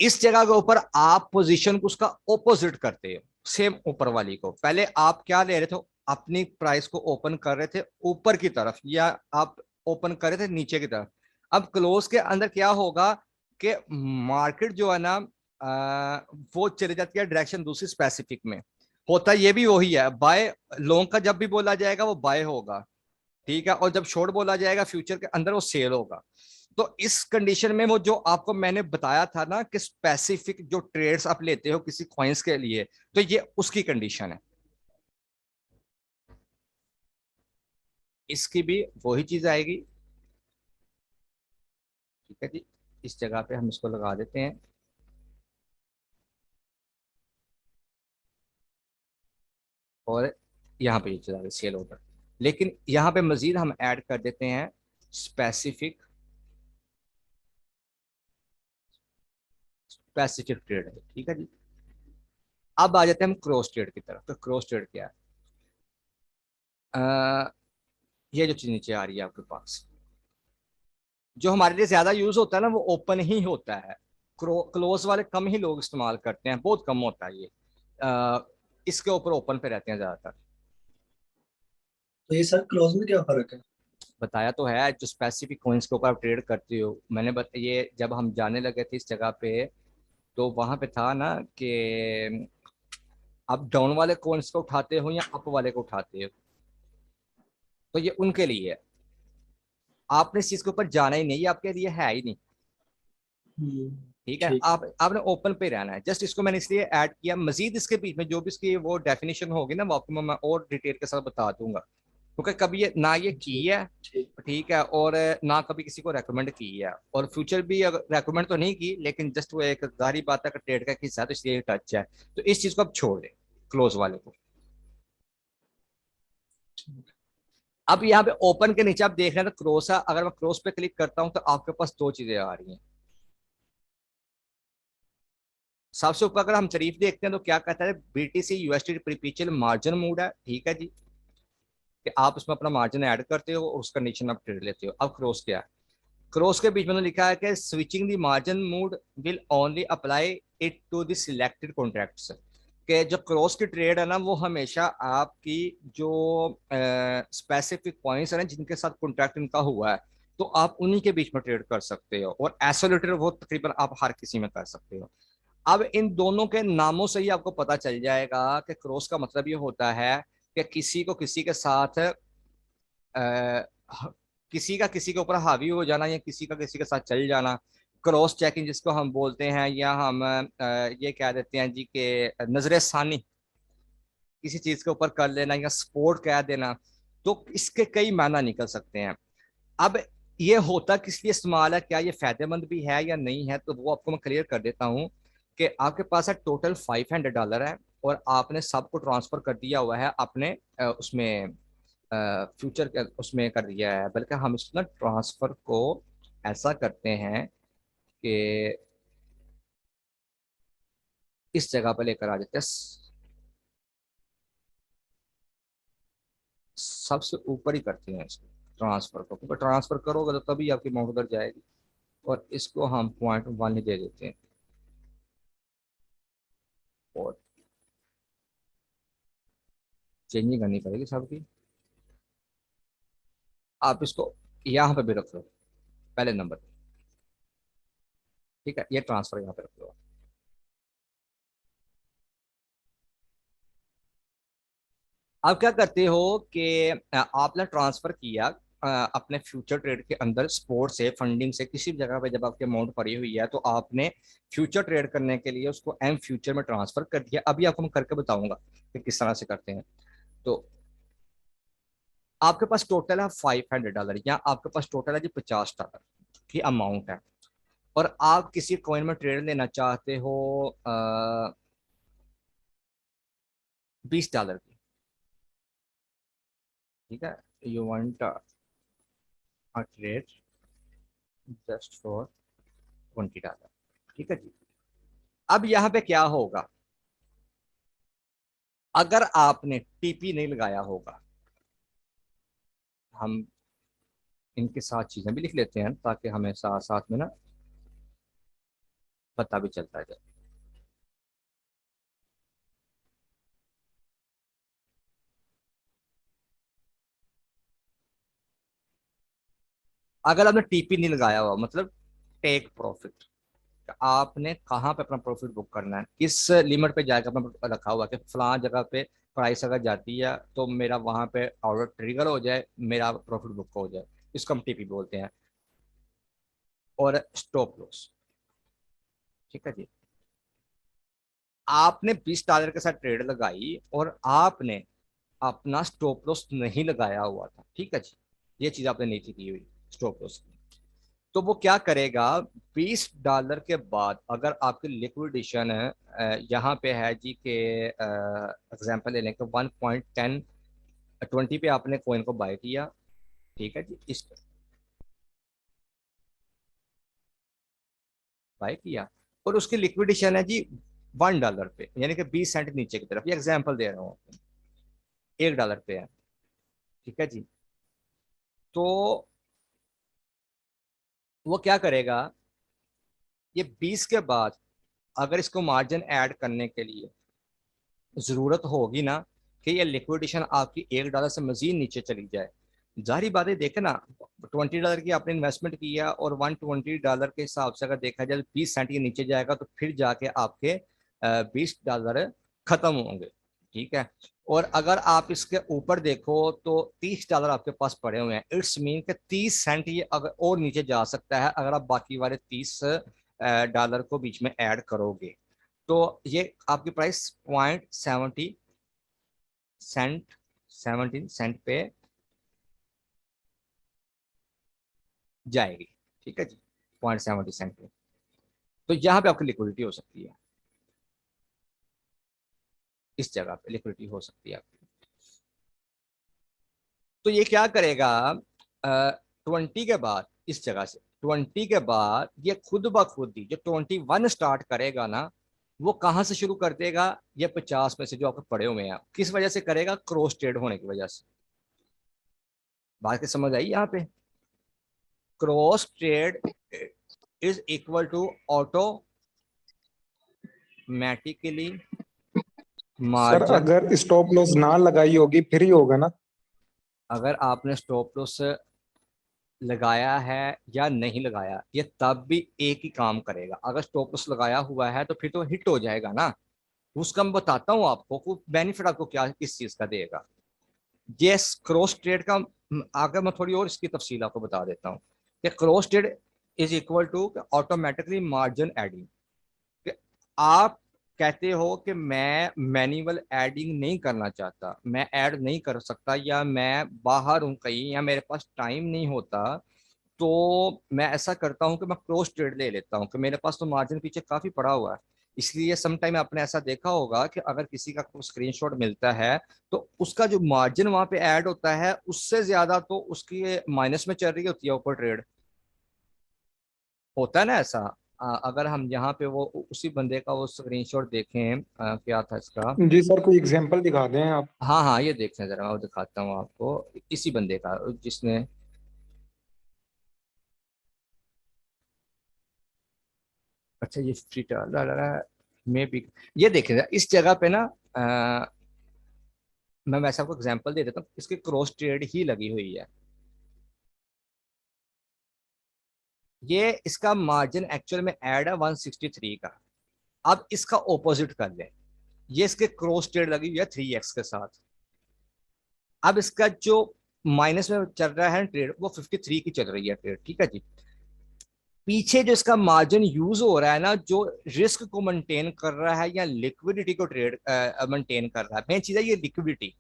इस जगह के ऊपर आप पोजीशन को उसका ऑपोजिट करते हो, सेम ऊपर वाली को। पहले आप क्या ले रहे थे, अपनी प्राइस को ओपन कर रहे थे ऊपर की तरफ, या आप ओपन कर रहे थे नीचे की तरफ। अब क्लोज के अंदर क्या होगा कि मार्केट जो है ना वो चली जाती है डायरेक्शन दूसरी स्पेसिफिक में। होता ये भी वही है, बाय लॉन्ग का जब भी बोला जाएगा वो बाय होगा, ठीक है, और जब शॉर्ट बोला जाएगा फ्यूचर के अंदर वो सेल होगा। तो इस कंडीशन में वो जो आपको मैंने बताया था ना कि स्पेसिफिक जो ट्रेड्स आप लेते हो किसी कॉइन्स के लिए, तो ये उसकी कंडीशन है। इसकी भी वही चीज आएगी, ठीक है जी। इस जगह पे हम इसको लगा देते हैं, और यहाँ पे ये चला गया सेल ऑर्डर। लेकिन यहाँ पे मजीद हम ऐड कर देते हैं स्पेसिफिक, स्पेसिफिक ट्रेड है, ठीक है जी। अब आ जाते हैं हम क्रॉस ट्रेड की तरफ। तो क्रॉस ट्रेड क्या है, ये जो चीज नीचे आ रही है आपके पास, जो हमारे लिए ज्यादा यूज होता है ना वो ओपन ही होता है। क्लोज वाले कम ही लोग इस्तेमाल करते हैं, बहुत कम होता है ये। अ, इसके ऊपर ओपन पे रहते हैं ज्यादातर। तो ये सर क्लोज में क्या फर्क है? बताया तो है, जो स्पेसिफिक कॉइन्स के ऊपर आप ट्रेड करते हो, मैंने ये जब हम जाने लगे थे इस जगह पे, तो वहां पे था ना कि आप डाउन वाले कॉइन्स को उठाते हो या अप वाले को उठाते हो, तो ये उनके लिए है। आपने इस चीज के ऊपर जाना ही नहीं, ये आपके लिए है ही नहीं, ठीक है। ठीक। आप आपने ओपन पे रहना है। जस्ट इसको मैंने इसलिए ऐड किया, मजीद इसके बीच में जो भी इसकी वो डेफिनेशन होगी ना वो आपको मैं और डिटेल के साथ बता दूंगा, क्योंकि कभी ये ना ये की ठीक। है, ठीक। ठीक है, और ना कभी किसी को रेकमेंड की है, और फ्यूचर भी रेकमेंड तो नहीं की, लेकिन जस्ट वो एक जारी बात है, ट्रेड का हिस्सा है तो इसलिए टच है। तो इस चीज को आप छोड़ दें, क्लोज वाले को। ठीक। अब यहाँ पे ओपन के नीचे आप देख रहे हैं तो क्रॉस है, अगर मैं क्रॉस पे क्लिक करता हूं तो आपके पास दो चीजें आ रही हैं। सबसे ऊपर अगर हम शरीफ देखते हैं तो क्या कहता है, बीटीसी यूएसडी प्रीपिचल मार्जिन मूड है, ठीक है जी, कि आप उसमें अपना मार्जिन ऐड करते हो और उस कंडीशन में आप ट्रेड लेते हो। अब क्रॉस क्या है, क्रॉस के बीच में तो लिखा है कि switching the margin mood will only apply it to the selected contracts, कि जो क्रॉस की ट्रेड है ना वो हमेशा आपकी जो स्पेसिफिक पॉइंट्स है ना जिनके साथ कॉन्ट्रैक्ट इनका हुआ है, तो आप उन्हीं के बीच में ट्रेड कर सकते हो, और एसोलेटर वो तकरीबन आप हर किसी में कर सकते हो। अब इन दोनों के नामों से ही आपको पता चल जाएगा कि क्रॉस का मतलब ये होता है कि किसी को किसी के साथ अ, किसी का किसी के ऊपर हावी हो जाना या किसी का किसी के साथ चल जाना, क्रॉस चेकिंग जिसको हम बोलते हैं, या हम ये कह देते हैं जी के नजर सानी किसी चीज के ऊपर कर लेना, या सपोर्ट कह देना, तो इसके कई मायना निकल सकते हैं। अब ये होता किस लिए इस्तेमाल है, क्या ये फायदेमंद भी है या नहीं है, तो वो आपको मैं क्लियर कर देता हूँ कि आपके पास है टोटल $500 है, और आपने सबको ट्रांसफर कर दिया हुआ है अपने उसमें फ्यूचर के उसमें कर दिया है, बल्कि हम इसको ना ट्रांसफर को ऐसा करते हैं कि इस जगह पर लेकर आ जाते हैं, सबसे ऊपर ही करते हैं इसको ट्रांसफर को, क्योंकि ट्रांसफर करोगे तो तभी आपकी अमाउंट उधर जाएगी, और इसको हम .1 ही दे देते हैं, और चेंजिंग करनी पड़ेगी सबकी। आप इसको यहाँ पे भी रख लो पहले नंबर पे, ठीक है, ये ट्रांसफर यहाँ पे रख लो। अब क्या करते हो कि आपने ट्रांसफर किया अपने फ्यूचर ट्रेड के अंदर, स्पोर्ट से फंडिंग से किसी भी जगह पे जब आपकी अमाउंट पड़ी हुई है तो आपने फ्यूचर ट्रेड करने के लिए उसको एम फ्यूचर में ट्रांसफर कर दिया। अभी आपको मैं करके बताऊंगा कि किस तरह से करते हैं। तो आपके पास टोटल है $500, या आपके पास टोटल है जी $50 की अमाउंट है, और आप किसी कॉइन में ट्रेड लेना चाहते हो $20 की, ठीक है, you want a trade just for $20, ठीक है जी। अब यहाँ पे क्या होगा, अगर आपने टीपी नहीं लगाया होगा, हम इनके साथ चीजें भी लिख लेते हैं ताकि हमें साथ साथ में ना पता भी चलता जाए। अगर आपने टीपी नहीं लगाया हुआ मतलब टेक प्रॉफिट, आपने कहाँ पे अपना प्रॉफिट बुक करना है, किस लिमिट पे जाकर अपना रखा हुआ है कि फलां जगह पे प्राइस अगर जाती है तो मेरा वहां पे ऑर्डर ट्रिगर हो जाए, मेरा प्रॉफिट बुक हो जाए, इसको हम टीपी बोलते हैं। और स्टॉप लॉस, ठीक है जी। आपने $20 के साथ ट्रेड लगाई और आपने अपना स्टॉप लॉस नहीं लगाया हुआ था, ठीक है जी, ये चीज आपने नहीं थी की हुई स्टॉप लॉस की, तो वो क्या करेगा, $20 के बाद अगर आपकी लिक्विडेशन है यहाँ पे है जी के एग्जांपल ले लें कि 1.10 20 पे आपने कॉइन को बाय किया, ठीक है जी, इस बाय किया, और उसकी लिक्विडेशन है जी $1 पे, यानी कि 20 सेंट नीचे की तरफ, ये एग्जाम्पल दे रहा हूँ, $1 पे है, ठीक है जी। तो वो क्या करेगा, ये 20 के बाद अगर इसको मार्जिन ऐड करने के लिए जरूरत होगी ना कि ये लिक्विडेशन आपकी $1 से मजीद नीचे चली जाए, जारी बात है, देखे ना, $20 की आपने इन्वेस्टमेंट किया और $120 के हिसाब से अगर देखा जाए 20 सेंट के नीचे जाएगा तो फिर जाके आपके $20 खत्म होंगे, ठीक है। और अगर आप इसके ऊपर देखो तो $30 आपके पास पड़े हुए हैं, इट्स मीन के 30 सेंट ये अगर और नीचे जा सकता है अगर आप बाकी वाले $30 को बीच में ऐड करोगे, तो ये आपकी प्राइस 0.70 सेंट 17 सेंट पे जाएगी, ठीक है जी, 0.70 सेंट पे, तो यहाँ पे आपकी लिक्विडिटी हो सकती है, इस जगह पे लिक्विडिटी हो सकती है आपकी। तो ये क्या करेगा, 20 के बाद इस जगह से 20 के बाद ये खुद ब खुद ही जो 21 स्टार्ट करेगा ना, वो कहाँ से शुरू कर देगा, ये 50 में से जो आपको पड़े हुए हैं, किस वजह से करेगा, क्रॉस ट्रेड होने की वजह से। बात की समझ आई यहाँ पे। Cross trade is equal to automatically sir margin. अगर स्टॉप लॉस ना लगाई होगी फिर ही होगा ना? अगर आपने स्टॉप लॉस लगाया है या नहीं लगाया, ये तब भी एक ही काम करेगा। अगर स्टॉप लॉस लगाया हुआ है तो फिर तो हिट हो जाएगा ना। उसका मैं बताता हूँ आपको बेनिफिट आपको क्या किस चीज का देगा। ये क्रॉस ट्रेड का आगे मैं थोड़ी और इसकी तफसील आपको बता देता हूँ कि cross trade is equal to automatically margin adding. आप कहते हो कि मैं मैनुअल एडिंग नहीं करना चाहता, मैं ऐड नहीं कर सकता, या मैं बाहर हूँ कहीं, या मेरे पास टाइम नहीं होता, तो मैं ऐसा करता हूँ कि मैं क्रॉस ट्रेड ले लेता हूँ कि मेरे पास तो मार्जिन पीछे काफी पड़ा हुआ है। इसलिए समटाइम आपने ऐसा देखा होगा कि अगर किसी का स्क्रीनशॉट मिलता है तो उसका जो मार्जिन वहां पे ऐड होता है उससे ज्यादा तो उसकी माइनस में चल रही होती है ऊपर ट्रेड। होता है ना ऐसा। अगर हम यहाँ पे वो उसी बंदे का वो स्क्रीनशॉट देखें, क्या था इसका। जी सर, कोई एग्जांपल दिखा दें आप। हाँ हाँ, ये देखते हैं जरा, मैं वो दिखाता हूँ आपको। इसी बंदे का जिसने, अच्छा ये फ्री में भी, ये देखें जरा, इस जगह पे ना, मैं वैसे आपको एग्जांपल दे देता हूँ, इसकी क्रॉस ट्रेड ही लगी हुई है। ये इसका मार्जिन एक्चुअल में ऐड है 163 का। अब इसका ऑपोजिट कर लें, ये इसके क्रॉस ट्रेड लगी हुई है 3x के साथ। अब इसका जो माइनस में चल रहा है ट्रेड, वो 53 की चल रही है ट्रेड, ठीक है जी। पीछे जो इसका मार्जिन यूज हो रहा है ना, जो रिस्क को मेंटेन कर रहा है या लिक्विडिटी को ट्रेड मेंटेन कर रहा है, मेन चीज है ये लिक्विडिटी,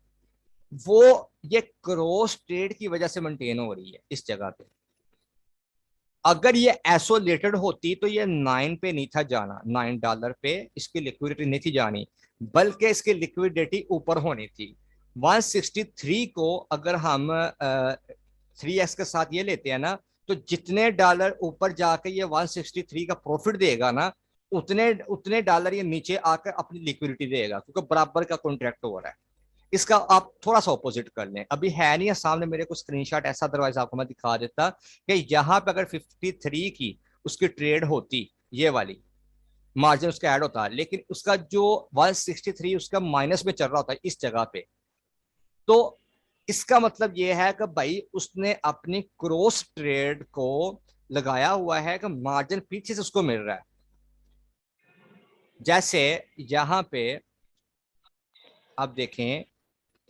वो ये क्रॉस ट्रेड की वजह से मेंटेन हो रही है इस जगह पे। अगर ये आइसोलेटेड होती तो ये 9 पे नहीं था जाना, $9 पे इसकी लिक्विडिटी नहीं थी जानी, बल्कि इसकी लिक्विडिटी ऊपर होनी थी। 163 को अगर हम 3x के साथ ये लेते हैं ना, तो जितने डॉलर ऊपर जाके ये 163 का प्रॉफिट देगा ना, उतने उतने डॉलर ये नीचे आकर अपनी लिक्विडिटी देगा, क्योंकि बराबर का कॉन्ट्रैक्ट हो रहा है। इसका आप थोड़ा सा ऑपोजिट कर लें, अभी है नहीं है सामने मेरे को स्क्रीनशॉट ऐसा, अदरवाइज आपको मैं दिखा देता कि यहाँ पे अगर 53 की उसकी ट्रेड होती, ये वाली मार्जिन उसका ऐड होता, लेकिन उसका जो 163 उसका माइनस में चल रहा होता है इस जगह पे, तो इसका मतलब ये है कि भाई उसने अपनी क्रॉस ट्रेड को लगाया हुआ है कि मार्जिन पीछे से उसको मिल रहा है। जैसे यहाँ पे आप देखें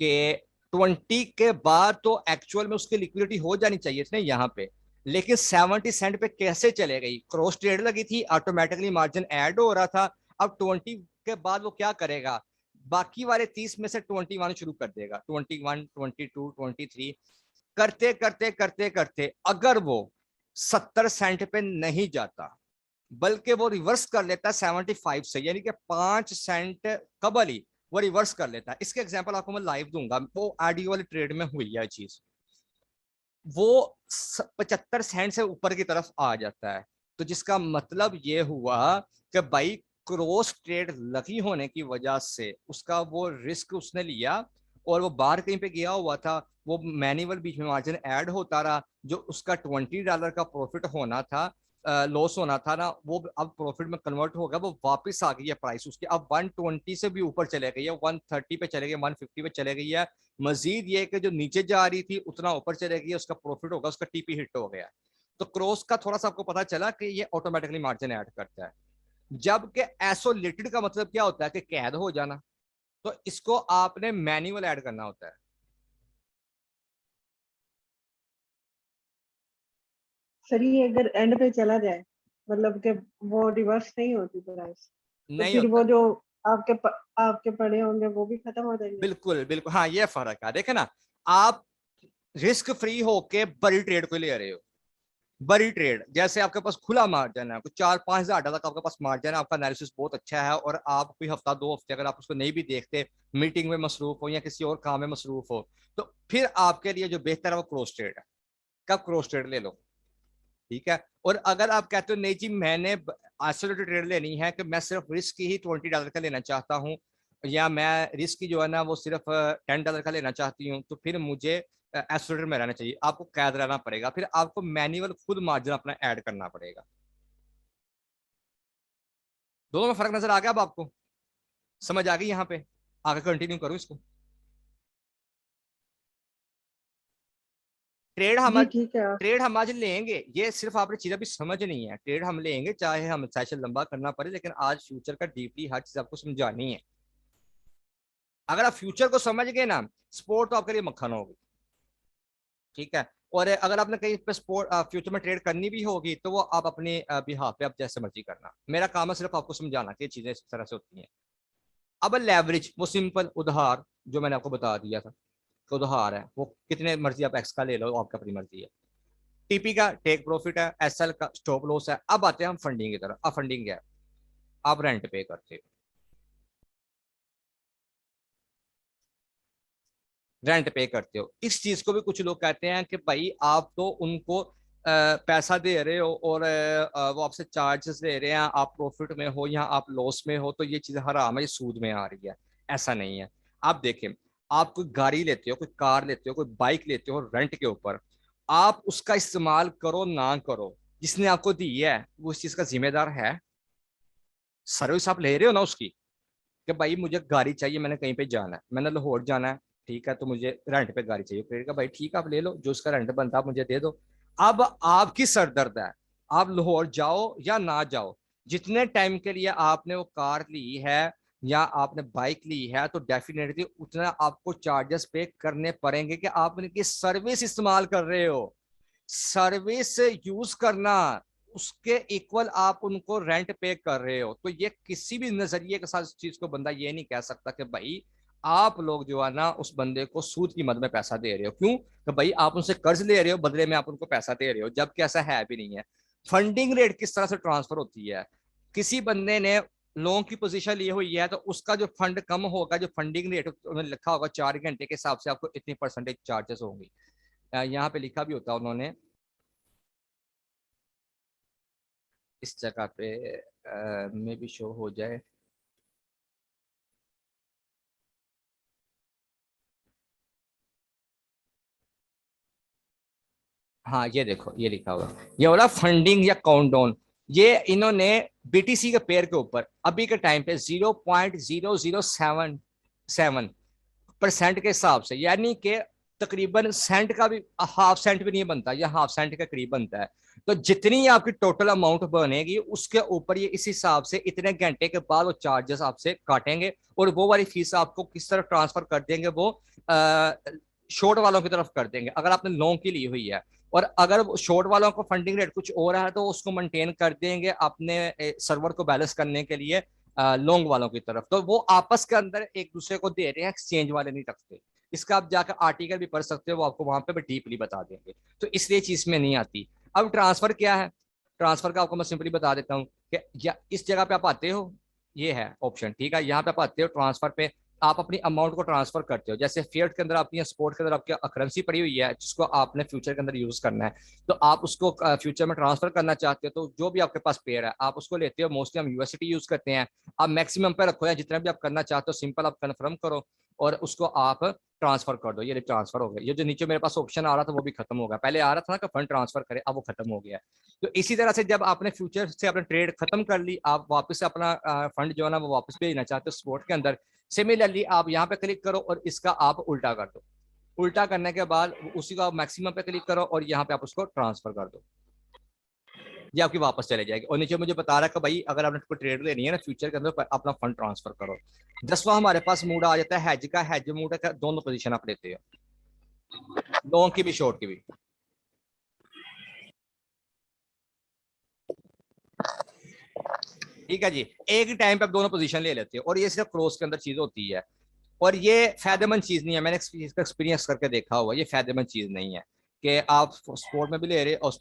कि 20 के बाद तो एक्चुअल में उसकी लिक्विडिटी हो जानी चाहिए थी ना यहाँ पे, लेकिन 70 सेंट पे कैसे चले गई, क्रॉस ट्रेड लगी थी, ऑटोमेटिकली मार्जिन ऐड हो रहा था। अब 20 के बाद वो क्या करेगा, बाकी वाले 30 में से 21 शुरू कर देगा, 21, 22, 23 करते करते करते करते अगर वो 70 सेंट पे नहीं जाता, बल्कि वो रिवर्स कर लेता है 75 से, यानी कि 5 सेंट कबल ही वो रिवर्स कर लेता है। इसके एग्जांपल आपको मैं लाइव दूंगा, वो ऑडियो वाली ट्रेड में हुई है चीज। वो 75 सेंट से ऊपर की तरफ आ जाता है, तो जिसका मतलब ये हुआ कि भाई क्रॉस ट्रेड लगी होने की वजह से उसका वो रिस्क उसने लिया, और वो बाहर कहीं पे गया हुआ था, वो मैनुअल बीच में मार्जिन ऐड होता रहा, जो उसका $20 का प्रॉफिट होना था, लॉस होना था ना, वो अब प्रॉफिट में कन्वर्ट हो गया, वो वापस आ गई है प्राइस उसकी, अब 120 से भी ऊपर चले गई है, 130 पे चले गई, 150 पे चले गई है। मजीद ये कि जो नीचे जा रही थी उतना ऊपर चले गई, उसका प्रॉफिट होगा, उसका टीपी हिट हो गया। तो क्रॉस का थोड़ा सा आपको पता चला कि ये ऑटोमेटिकली मार्जिन ऐड करता है। जबकि एसोलेटेड का मतलब क्या होता है कि कैद हो जाना, तो इसको आपने मैनुअल ऐड करना होता है। सर ये अगर एंड पे चला जाए, मतलब कि वो रिवर्स नहीं होती प्राइस, तो नहीं फिर वो होता, जो आपके पड़े होंगे वो भी खत्म हो जाएंगे। बिल्कुल बिल्कुल, हाँ ये फर्क है, देखे ना। आप रिस्क फ्री होके बड़ी ट्रेड को ले रहे हो, बड़ी ट्रेड, जैसे आपके पास खुला मार्जिन है, कुछ 4-5 हज़ार तक आपके पास मार्जिन है, आपका एनालिसिस बहुत अच्छा है और आप कोई हफ्ता 2 हफ्ते अगर आप उसको नहीं भी देखते, मीटिंग में मसरूफ हो या किसी और काम में मसरूफ हो, तो फिर आपके लिए जो बेहतर है वो क्रॉस ट्रेड है। कब क्रॉस ट्रेड ले लो, ठीक है। और अगर आप कहते हो नहीं जी मैंने आइसोलेटेड ट्रेड लेनी है कि मैं सिर्फ रिस्क ही $20 का लेना चाहता हूँ, या मैं रिस्क जो है ना वो सिर्फ $10 का लेना चाहती हूँ, तो फिर मुझे आइसोलेटेड में रहना चाहिए। आपको कैद रहना पड़ेगा, फिर आपको मैन्युअल खुद मार्जिन अपना ऐड करना पड़ेगा। दोनों में फर्क नजर आ गया? अब आपको समझ आ गई? यहाँ पे आगे कंटिन्यू करूँ इसको। ट्रेड हम जी ठीक है। ट्रेड हम आज लेंगे, ये सिर्फ आपने चीज अभी समझ नहीं है। ट्रेड हम लेंगे चाहे हम सेशन लंबा करना पड़े, लेकिन आज फ्यूचर का डीपली हर चीज आपको समझानी है। अगर आप फ्यूचर को समझ गए ना, स्पोर्ट तो आपके लिए मक्खन होगी, ठीक है। और अगर आपने कहीं पे स्पोर्ट फ्यूचर में ट्रेड करनी भी होगी तो वो आप अपने बिहाफ पे आप जैसे मर्जी करना। मेरा काम है सिर्फ आपको समझाना कि ये चीजें इस तरह से होती हैं। अब लेवरेज, वो सिंपल उधार जो मैंने आपको बता दिया था कि उधार है, वो कितने मर्जी आप एक्स का ले लो, आपकी अपनी मर्जी है। टीपी का टेक प्रॉफिट है, एसएल का स्टॉप लॉस है। अब आते हैं हम फंडिंग की तरफ। अब फंडिंग क्या है? आप रेंट पे करते हो, रेंट पे करते हो। इस चीज को भी कुछ लोग कहते हैं कि भाई आप तो उनको पैसा दे रहे हो और वो आपसे चार्जेस ले रहे हैं, आप प्रॉफिट में हो या आप लॉस में हो, तो ये चीज हराम है, ये सूद में आ रही है। ऐसा नहीं है। आप देखें, आप कोई गाड़ी लेते हो, कोई कार लेते हो, कोई बाइक लेते हो रेंट के ऊपर, आप उसका इस्तेमाल करो ना करो, जिसने आपको दी है वो इस चीज का जिम्मेदार है। सर्विस आप ले रहे हो ना उसकी, कि भाई मुझे गाड़ी चाहिए, मैंने कहीं पे जाना है, मैंने लाहौर जाना है, ठीक है, तो मुझे रेंट पे गाड़ी चाहिए। क्रेडिट का भाई ठीक है आप ले लो, जो उसका रेंट बनता है आप मुझे दे दो। अब आपकी सरदर्द है, आप लाहौर जाओ या ना जाओ, जितने टाइम के लिए आपने वो कार ली है या आपने बाइक ली है, तो डेफिनेटली उतना आपको चार्जेस पे करने पड़ेंगे कि आप उनकी सर्विस इस्तेमाल कर रहे हो। सर्विस यूज करना, उसके इक्वल आप उनको रेंट पे कर रहे हो। तो ये किसी भी नजरिए के साथ इस चीज को बंदा ये नहीं कह सकता कि भाई आप लोग जो है ना उस बंदे को सूद की मद में पैसा दे रहे हो। क्यों? कि भाई आप उनसे कर्ज ले रहे हो, बदले में आप उनको पैसा दे रहे हो, जबकि ऐसा है भी नहीं है। फंडिंग रेट किस तरह से ट्रांसफर होती है? किसी बंदे ने लोन की पोजीशन ली हुई है, तो उसका जो फंड कम होगा, जो फंडिंग रेट उन्होंने लिखा होगा 4 घंटे के हिसाब से आपको इतनी परसेंटेज चार्जेस होंगी। यहाँ पे लिखा भी होता है उन्होंने इस जगह पे, में भी शो हो जाए। हाँ ये देखो, ये लिखा हुआ, ये बोला फंडिंग या काउंटडाउन। ये इन्होंने बीटीसी के पेयर के ऊपर अभी के टाइम पे 0.0077% के हिसाब से, यानी कि तकरीबन सेंट का भी, हाफ सेंट भी नहीं बनता, या हाफ सेंट के करीब बनता है। तो जितनी आपकी टोटल अमाउंट बनेगी उसके ऊपर ये इस हिसाब से इतने घंटे के बाद वो चार्जेस आपसे काटेंगे, और वो वाली फीस आपको किस तरह ट्रांसफर कर देंगे, वो शॉर्ट वालों की तरफ कर देंगे अगर आपने लॉन्ग की ली हुई है। और अगर शॉर्ट वालों को फंडिंग रेट कुछ और है तो उसको मेंटेन कर देंगे अपने सर्वर को बैलेंस करने के लिए लॉन्ग वालों की तरफ। तो वो आपस के अंदर एक दूसरे को दे रहे हैं, एक्सचेंज वाले नहीं रखते। इसका आप जाकर आर्टिकल भी पढ़ सकते हो, वो आपको वहां पे डीपली बता देंगे। तो इसलिए चीज में नहीं आती। अब ट्रांसफर क्या है? ट्रांसफर का आपको मैं सिंपली बता देता हूँ कि या इस जगह पे आप आते हो, ये है ऑप्शन, ठीक है। यहाँ पे आप आते हो ट्रांसफर पे, आप अपनी अमाउंट को ट्रांसफर करते हो। जैसे फिएट के अंदर आपकी, स्पोर्ट के अंदर आपकी करेंसी पड़ी हुई है जिसको आपने फ्यूचर के अंदर यूज करना है, तो आप उसको फ्यूचर में ट्रांसफर करना चाहते हो, तो जो भी आपके पास पेयर है आप उसको लेते हो। मोस्टली हम यूएसडी यूज करते हैं। आप मैक्सिमम पे रखो या जितना भी आप करना चाहते हो, सिंपल आप कन्फर्म करो और उसको आप ट्रांसफर कर दो। ये ट्रांसफर हो गया। ये जो नीचे मेरे पास ऑप्शन आ रहा था वो भी खत्म हो गया, पहले आ रहा था ना कि फंड ट्रांसफर करे, अब वो खत्म हो गया। तो इसी तरह से जब आपने फ्यूचर से अपने ट्रेड खत्म कर ली, आप वापस अपना फंड जो है ना वो वापस भेजना चाहते हो स्पोर्ट के अंदर, सिमिलरली आप यहाँ पे क्लिक करो और इसका आप उल्टा कर दो। उल्टा करने के बाद उसी को आप मैक्सिमम पे क्लिक करो और यहाँ पे आप उसको ट्रांसफर कर दो, ये आपकी वापस चले जाएगी। और नीचे मुझे बता रहा है कि भाई अगर आपने कोई ट्रेड लेनी है ना फ्यूचर के अंदर, अपना फंड ट्रांसफर करो। 10वां हमारे पास मूड आ जाता है हैज का। हैज मूड का दोनों पोजीशन आप लेते हो, लॉन्ग की भी शॉर्ट की भी। ठीक है जी, एक ही टाइम पे आप दोनों पोजीशन ले लेते हो, और ये सिर्फ क्रॉस के अंदर चीज होती है। और ये फायदेमंद चीज नहीं है, मैंने इसका एक्सपीरियंस करके देखा हुआ, ये फायदेमंद चीज नहीं है कि आप स्पोर्ट में भी ले रहे हो उसमें